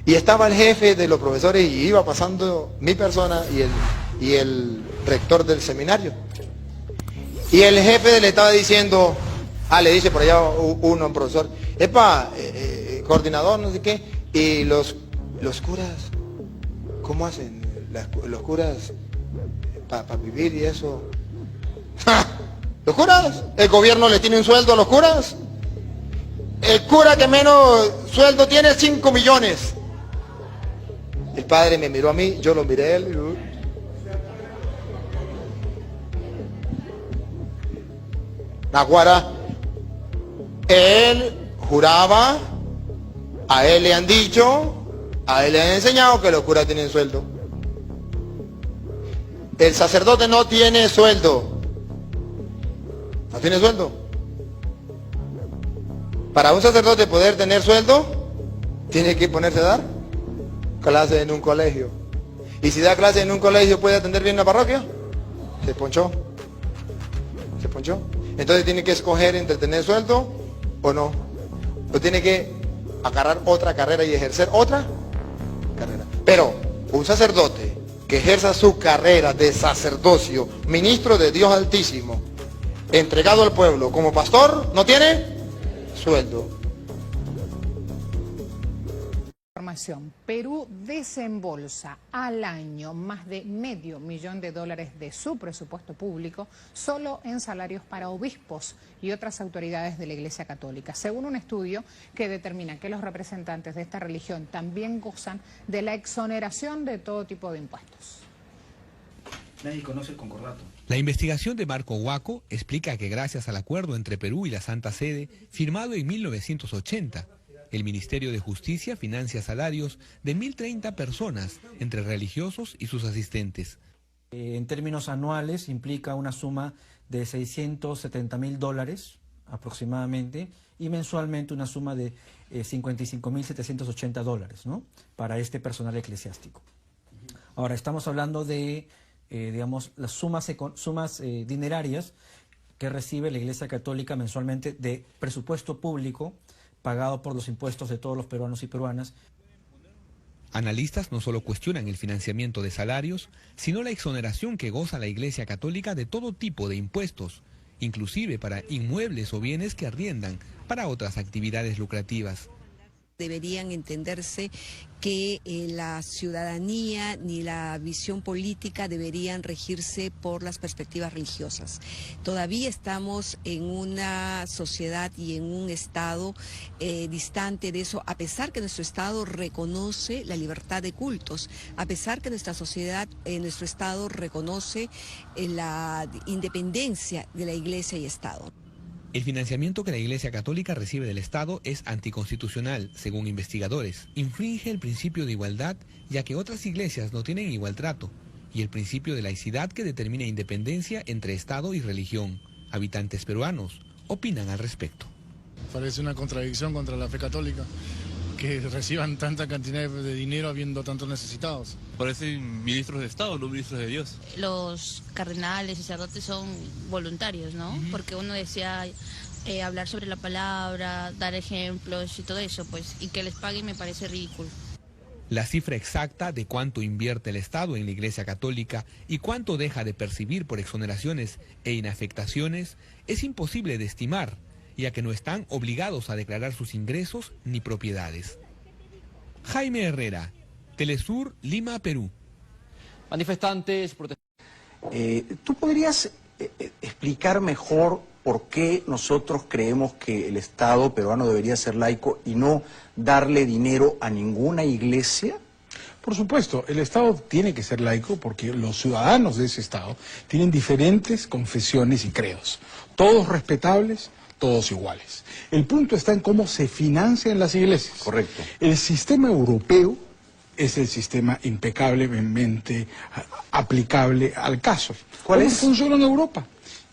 Y estaba el jefe de los profesores y iba pasando mi persona y el rector del seminario. Y el jefe le estaba diciendo, le dice por allá uno, un profesor, epa, coordinador, no sé qué, y los curas, ¿cómo hacen? Los curas para vivir y eso. ¡Ja! ¿Los curas? ¿El gobierno le tiene un sueldo a los curas? El cura que menos sueldo tiene 5 millones. El padre me miró a mí, yo lo miré a él. Naguará, él juraba, a él le han dicho, a él le han enseñado que los curas tienen sueldo. El sacerdote no tiene sueldo. No tiene sueldo. Para un sacerdote poder tener sueldo, tiene que ponerse a dar clase en un colegio. Y si da clase en un colegio, ¿puede atender bien la parroquia? Se ponchó. Se ponchó. Entonces tiene que escoger entre tener sueldo o no. O tiene que agarrar otra carrera y ejercer otra carrera. Pero un sacerdote que ejerza su carrera de sacerdocio, ministro de Dios Altísimo, entregado al pueblo como pastor, no tiene sueldo. Perú desembolsa al año más de $500,000 de su presupuesto público solo en salarios para obispos y otras autoridades de la Iglesia Católica, según un estudio que determina que los representantes de esta religión también gozan de la exoneración de todo tipo de impuestos. Nadie conoce el concordato. La investigación de Marco Huaco explica que gracias al acuerdo entre Perú y la Santa Sede, firmado en 1980, el Ministerio de Justicia financia salarios de 1.030 personas, entre religiosos y sus asistentes. En términos anuales implica una suma de $670,000 aproximadamente, y mensualmente una suma de $55,780, ¿no?, para este personal eclesiástico. Ahora, estamos hablando de, digamos, las sumas dinerarias que recibe la Iglesia Católica mensualmente de presupuesto público pagado por los impuestos de todos los peruanos y peruanas. Analistas no solo cuestionan el financiamiento de salarios, sino la exoneración que goza la Iglesia Católica de todo tipo de impuestos, inclusive para inmuebles o bienes que arriendan para otras actividades lucrativas. Deberían entenderse que la ciudadanía ni la visión política deberían regirse por las perspectivas religiosas. Todavía estamos en una sociedad y en un Estado distante de eso, a pesar que nuestro Estado reconoce la libertad de cultos, a pesar que nuestra sociedad, nuestro Estado reconoce la independencia de la Iglesia y Estado. El financiamiento que la Iglesia Católica recibe del Estado es anticonstitucional, según investigadores. Infringe el principio de igualdad, ya que otras iglesias no tienen igual trato, y el principio de laicidad que determina independencia entre Estado y religión. Habitantes peruanos opinan al respecto. Parece una contradicción contra la fe católica, que reciban tanta cantidad de dinero habiendo tantos necesitados. Parecen ministros de Estado, no ministros de Dios. Los cardenales y sacerdotes son voluntarios, ¿no? Porque uno decía hablar sobre la palabra, dar ejemplos y todo eso, pues, y que les paguen me parece ridículo. La cifra exacta de cuánto invierte el Estado en la Iglesia Católica y cuánto deja de percibir por exoneraciones e inafectaciones es imposible de estimar, ya que no están obligados a declarar sus ingresos ni propiedades. Jaime Herrera, Telesur, Lima, Perú. Manifestantes, ¿Tú podrías explicar mejor por qué nosotros creemos que el Estado peruano debería ser laico y no darle dinero a ninguna iglesia? Por supuesto, el Estado tiene que ser laico porque los ciudadanos de ese Estado tienen diferentes confesiones y credos, todos respetables, todos iguales. El punto está en cómo se financian las iglesias. Correcto. El sistema europeo es el sistema impecablemente aplicable al caso. ¿Cuál es? ¿Cómo funciona en Europa?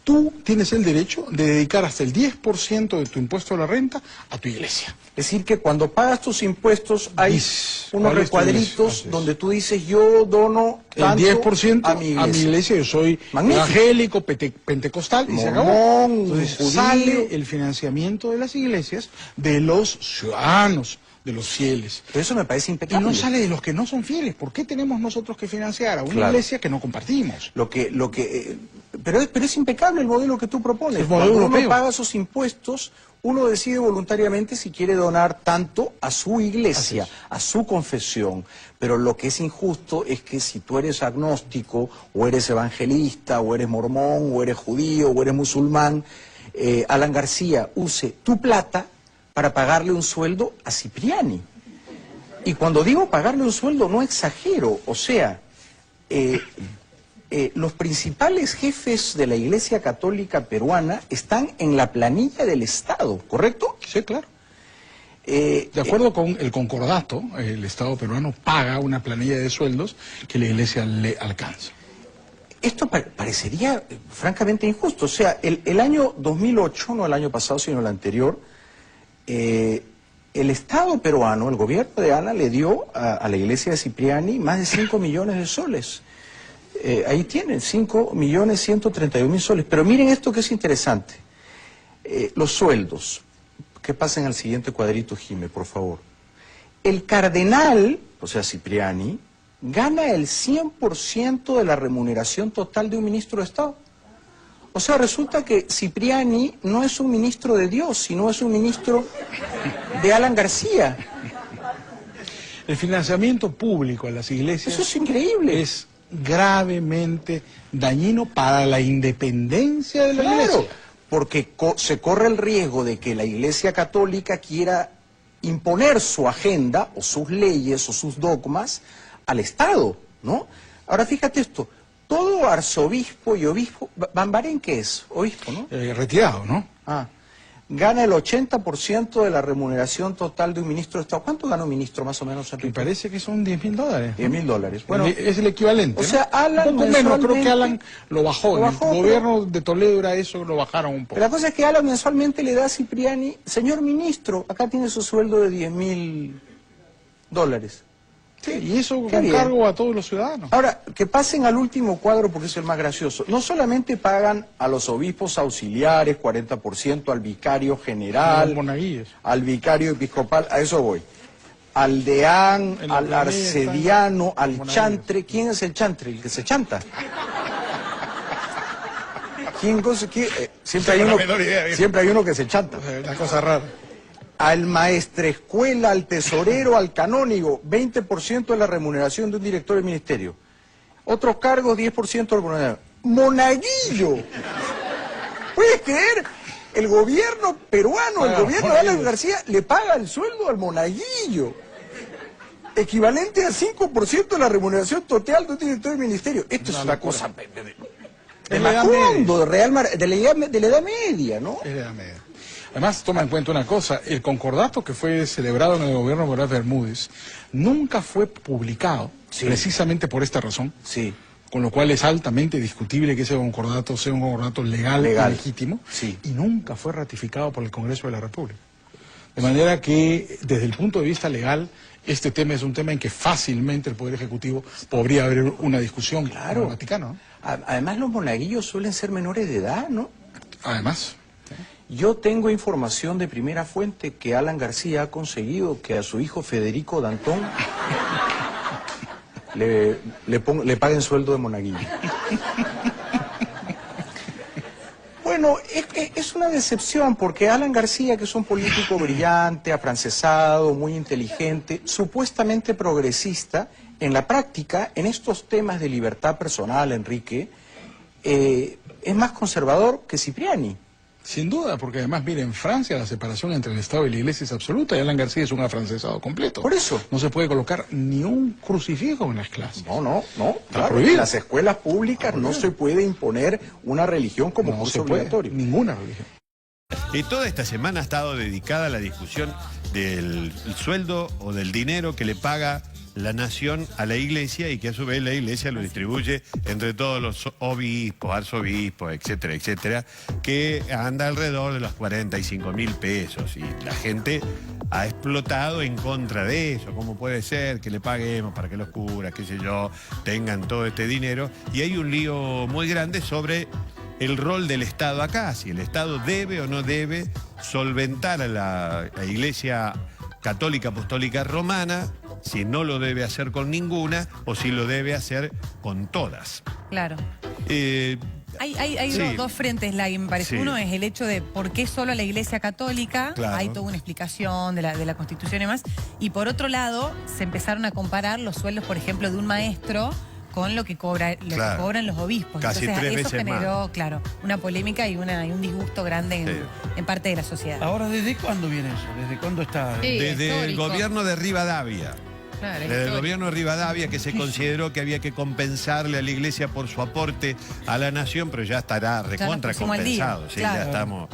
Tú tienes el derecho de dedicar hasta el 10% de tu impuesto a la renta a tu iglesia. Es decir, que cuando pagas tus impuestos hay unos recuadritos donde tú dices, yo dono tanto el 10% a mi iglesia. Yo soy evangélico, pentecostal, y se acabó. Entonces judío. sale el financiamiento de las iglesias de los ciudadanos de los fieles. Pero eso me parece Y impecable. no sale de los que no son fieles. ¿Por qué tenemos nosotros que financiar a una Claro. iglesia que no compartimos? Pero es impecable el modelo que tú propones. El modelo Cuando europeo. uno paga sus impuestos, uno decide voluntariamente si quiere donar tanto a su iglesia, a su confesión. Pero lo que es injusto es que si tú eres agnóstico, o eres evangelista, o eres mormón, o eres judío, o eres musulmán, Alan García use tu plata para pagarle un sueldo a Cipriani. Y cuando digo pagarle un sueldo, no exagero. O sea, los principales jefes de la Iglesia Católica peruana están en la planilla del Estado, ¿correcto? Sí, claro. De acuerdo con el concordato, el Estado peruano paga una planilla de sueldos que la iglesia le alcanza. Esto parecería francamente injusto. O sea, el año 2008, no el año pasado, sino el anterior, el Estado peruano, el gobierno de Ana, le dio a la iglesia de Cipriani más de 5 millones de soles. Ahí tienen, 5.131.000 soles. Pero miren esto que es interesante. Los sueldos. Que pasen al siguiente cuadrito, Jime, por favor. El cardenal, o sea, Cipriani, gana el 100% de la remuneración total de un ministro de Estado. O sea, resulta que Cipriani no es un ministro de Dios, sino es un ministro de Alan García. El financiamiento público a las iglesias... Eso es increíble. Es gravemente dañino para la independencia de la iglesia. Porque se corre el riesgo de que la Iglesia Católica quiera imponer su agenda, o sus leyes, o sus dogmas, al Estado, ¿no? Ahora fíjate esto, todo arzobispo y obispo, Bambarén, ¿qué es? Obispo, ¿no? Retirado, ¿no? Gana el 80% de la remuneración total de un ministro de Estado. ¿Cuánto gana un ministro más o menos, Enrique? Me parece que son $10.000. $10.000. Bueno, es el equivalente. O sea, Alan un poco menos, creo que mensualmente- Alan lo bajó. Lo En bajó, el gobierno de Toledo era eso, lo bajaron un poco. Pero la cosa es que Alan mensualmente le da a Cipriani, señor ministro, acá tiene su sueldo de $10.000. Sí, y eso Qué con bien. cargo a todos los ciudadanos. Ahora, que pasen al último cuadro porque es el más gracioso. No solamente pagan a los obispos auxiliares 40%, al vicario general, Los monaguillos. al vicario episcopal, a eso voy. Al deán, En la al planilla arcediano, están al monaguillos. chantre. ¿Quién es el chantre? El que se chanta. Siempre hay uno, siempre hay uno que se chanta. Una cosa rara. Al maestrescuela, al tesorero, al canónigo, 20% de la remuneración de un director del ministerio. Otros cargos, 10% de la remuneración. ¡Monaguillo! ¿Puedes creer? El gobierno peruano, el gobierno de Alan García, le paga el sueldo al monaguillo. Equivalente al 5% de la remuneración total de un director del ministerio. Esto es una cosa de la edad Macondo, de la edad media, ¿no? Es de la media. Además, toma en cuenta una cosa, el concordato que fue celebrado en el gobierno de Morales Bermúdez nunca fue publicado, precisamente por esta razón, con lo cual es altamente discutible que ese concordato sea un concordato legal. Y legítimo, y nunca fue ratificado por el Congreso de la República. De manera que, desde el punto de vista legal, este tema es un tema en que fácilmente el Poder Ejecutivo podría abrir una discusión con el Vaticano, ¿no? Además, los monaguillos suelen ser menores de edad, ¿no? Además. Yo tengo información de primera fuente que Alan García ha conseguido que a su hijo Federico Dantón le paguen sueldo de monaguillo. Bueno, es una decepción porque Alan García, que es un político brillante, afrancesado, muy inteligente, supuestamente progresista, en la práctica, en estos temas de libertad personal, Enrique, es más conservador que Cipriani. Sin duda, porque además, mire, en Francia la separación entre el Estado y la Iglesia es absoluta y Alan García es un afrancesado completo. Por eso. No se puede colocar ni un crucifijo en las clases. No. Está Claro, prohibido. en las escuelas públicas no se puede imponer una religión como No curso se puede, obligatorio. ninguna religión. Y toda esta semana ha estado dedicada a la discusión del sueldo o del dinero que le paga la nación a la iglesia y que a su vez la iglesia lo distribuye entre todos los obispos, arzobispos, etcétera, etcétera, que anda alrededor de los 45.000 pesos y la gente ha explotado en contra de eso. ¿Cómo puede ser que le paguemos para que los curas, qué sé yo, tengan todo este dinero? Y hay un lío muy grande sobre el rol del Estado acá, si el Estado debe o no debe solventar a la iglesia Católica Apostólica Romana, si no lo debe hacer con ninguna o si lo debe hacer con todas. Claro. Hay sí. dos frentes, Lagui, me parece. Sí. Uno es el hecho de por qué solo la Iglesia Católica, Claro. hay toda una explicación de la Constitución y demás. Y por otro lado, se empezaron a comparar los sueldos, por ejemplo, de un maestro con lo que Claro. que cobran los obispos. Casi Entonces, 3 eso veces generó, más. claro, una polémica y un disgusto grande en parte de la sociedad. Ahora, ¿desde cuándo viene eso? ¿Desde cuándo está? Desde el gobierno de Rivadavia. Claro, Desde el gobierno de Rivadavia, que se consideró que había que compensarle a la Iglesia por su aporte a la nación, pero ya estará recontra pusimos al día, compensado. Sí, claro. ya estamos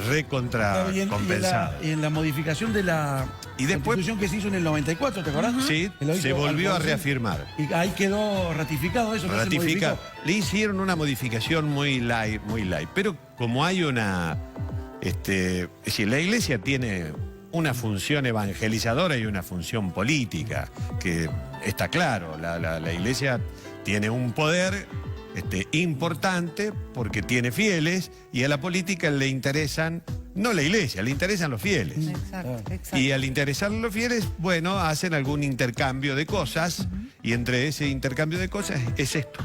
recontra compensados. Y en la modificación de la Constitución que se hizo en el 94, ¿te acordás? Sí, Que lo hizo se volvió a Alfonsín. reafirmar. Y ahí quedó ratificado eso. ¿No se Ratifica. modificó? Le hicieron una modificación muy light. Pero como hay una... es decir, la Iglesia tiene una función evangelizadora y una función política, que está claro. La Iglesia tiene un poder importante porque tiene fieles, y a la política le interesan, no la Iglesia, le interesan los fieles. Exacto. Y al interesar los fieles, bueno, hacen algún intercambio de cosas, y entre ese intercambio de cosas es esto.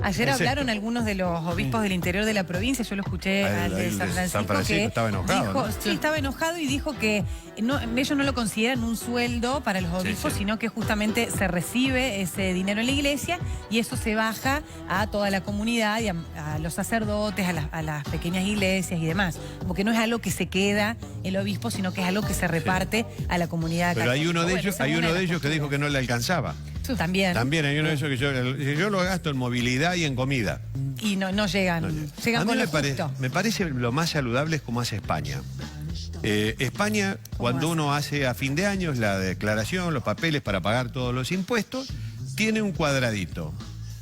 Ayer Es hablaron algunos de los obispos del interior de la provincia, yo lo escuché al de San Francisco, que estaba enojado, dijo, ¿no? sí, estaba enojado y dijo que ellos no lo consideran un sueldo para los obispos, sino que justamente se recibe ese dinero en la iglesia y eso se baja a toda la comunidad y a los sacerdotes, a las pequeñas iglesias y demás. Como que no es algo que se queda el obispo, sino que es algo que se reparte a la comunidad Pero hay uno de Bueno, ellos, según hay uno las de ellos que dijo que no le alcanzaba. También. También hay uno de ellos que yo lo gasto en movilidad y en comida. Y no llegan. Llegan A mí con lo me justo. parece lo más saludable es como hace España. España, cuando uno hace a fin de año la declaración, los papeles para pagar todos los impuestos, tiene un cuadradito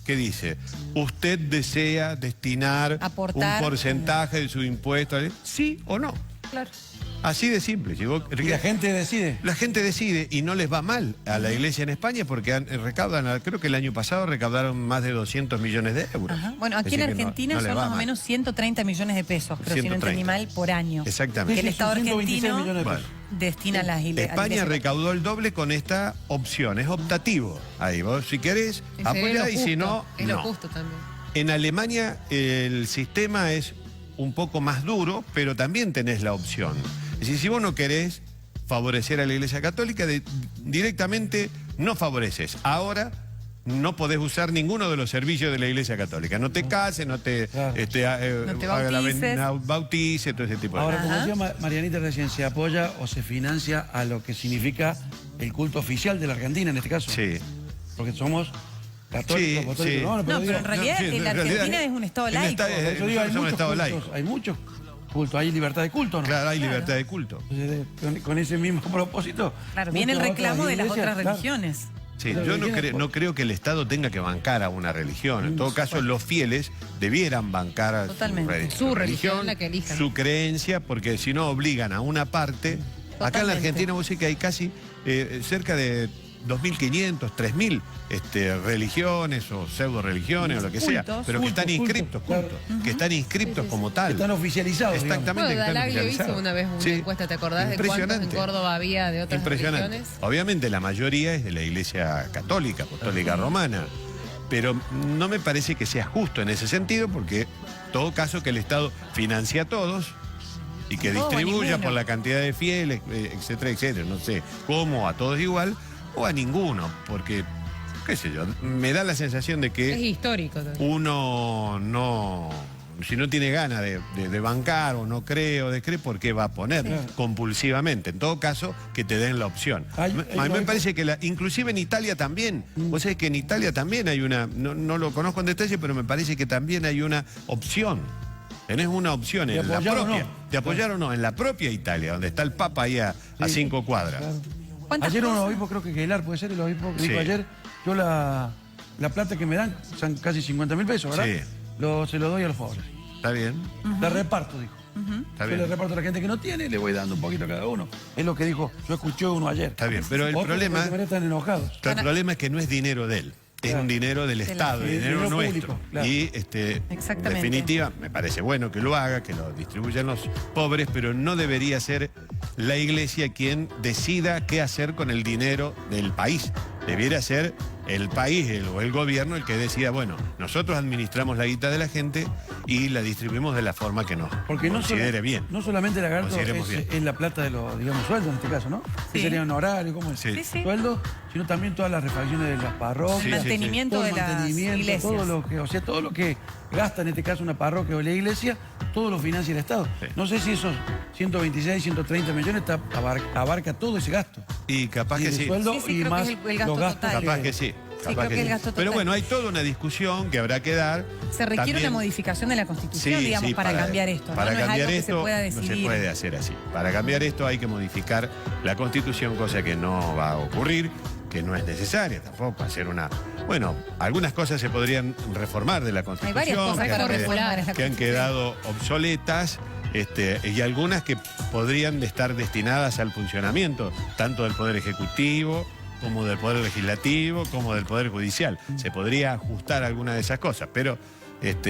que dice: usted desea destinar Aportar. un porcentaje de su impuesto, ¿sí o no? Claro. Así de simple. ¿Y la gente decide? La gente decide, y no les va mal a la iglesia en España porque recaudan, creo que el año pasado recaudaron más de 200 millones de euros. Ajá. Bueno, aquí Así en que Argentina no les son va más o mal. menos 130 millones de pesos, pero si no entendí 130. mal, por año. Exactamente. Que el Estado Son 126 argentino millones de pesos. destina a las iglesias. España recaudó el doble con esta opción, es optativo. Ahí vos, si querés, apoyá, y si no, Es lo no. justo también. En Alemania el sistema es un poco más duro, pero también tenés la opción. Es decir, si vos no querés favorecer a la Iglesia Católica, directamente no favoreces. Ahora no podés usar ninguno de los servicios de la Iglesia Católica. No te cases, no te, bautices, todo ese tipo de Ahora, cosas. como decía Marianita recién, ¿se apoya o se financia a lo que significa el culto oficial de la Argentina en este caso? Sí. Porque somos católicos, Sí, católicos. sí. No, pero en realidad la Argentina es un Estado laico. Por eso digo, hay somos muchos Estado cultos, laico. hay muchos cultos, hay libertad de culto, ¿no? Claro, hay libertad de culto. Entonces, con ese mismo propósito. Claro, viene el muchas reclamo de las iglesias, otras claro. religiones. Sí, yo no creo que el Estado tenga que bancar a una religión. En todo caso, los fieles debieran bancar a Totalmente. Su religión, la que elijan. su creencia, porque si no obligan a una parte. Acá en la Totalmente. Argentina vos sé que hay casi cerca de 2.500, 3.000 religiones o pseudo religiones o lo que sea, Cultos, pero que están inscriptos, que están inscritos como tal. Están oficializados. Exactamente. Bueno, que están Dalaglio hizo oficializados. una vez una Sí. encuesta, ¿te acordás de cuántos en Impresionante. Córdoba había de otras Impresionante. religiones? Obviamente la mayoría es de la Iglesia Católica, Apostólica Romana, pero no me parece que sea justo en ese sentido, porque en todo caso que el Estado financie a todos y que No, distribuya ninguno. por la cantidad de fieles, etcétera, etcétera, no sé cómo, a todos igual o a ninguno, porque, qué sé yo, me da la sensación de Es que histórico también. uno no... Si no tiene ganas de bancar o no cree o descree, ¿por qué va a poner compulsivamente? En todo caso, que te den la opción. A mí me parece que inclusive en Italia también, vos sabés que en Italia también hay una, no lo conozco en detalle, pero me parece que también hay una opción. Tenés una opción en la apoyar o propia, no. de apoyar o no, en la propia Italia, donde está el Papa ahí a 5 cuadras. Ayer un obispo, creo que Gelar puede ser el obispo que dijo Sí. ayer, yo la plata que me dan son casi 50.000 pesos, ¿verdad? Sí. Se lo doy a los pobres. ¿Está bien? La reparto, dijo. Está Yo bien. le reparto a la gente que no tiene y le voy dando un poquito a cada uno. Es lo que dijo, yo escuché uno ayer. Está bien, pero el Otros problema... están enojados. El problema es que no es dinero de él. es un dinero del Estado, dinero dinero nuestro. público, claro. Y en Exactamente. definitiva, me parece bueno que lo haga, que lo distribuyan los pobres, pero no debería ser la Iglesia quien decida qué hacer con el dinero del país. Debiera ser el país o el gobierno el que decida, bueno, nosotros administramos la guita de la gente y la distribuimos de la forma que nos considere bien. No solamente la gasto Consideremos bien. es la plata de los, digamos, sueldos en este caso, ¿no? Que sería un horario, ¿cómo es? Sí. Sueldo, sino también todas las refacciones de las parroquias. El mantenimiento todo de el las mantenimiento, iglesias. todo lo que gasta en este caso una parroquia o la iglesia, todo lo financia el Estado. Sí. No sé si esos 126, 130 millones abarca todo ese gasto. Y capaz Y que el sí. sueldo Sí, y creo que más es el gasto los gastos. total. Capaz que sí. Sí, creo que el gasto Pero total. bueno, hay toda una discusión que habrá que dar. Se requiere También- una modificación de la Constitución, Sí, digamos, sí, para cambiar esto. Para ¿no? No cambiar es algo esto que se pueda no decidir. se puede hacer así. Para cambiar esto hay que modificar la Constitución, cosa que no va a ocurrir, que no es necesaria tampoco hacer una... Bueno, algunas cosas se podrían reformar de la Hay varias Constitución, cosas que para han, reformar. que han quedado obsoletas, y algunas que podrían estar destinadas al funcionamiento, tanto del Poder Ejecutivo, como del Poder Legislativo, como del Poder Judicial. Se podría ajustar alguna de esas cosas, pero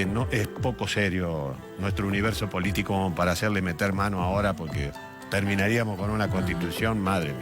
no es poco serio nuestro universo político como para hacerle meter mano ahora, porque terminaríamos con una constitución, madre mía.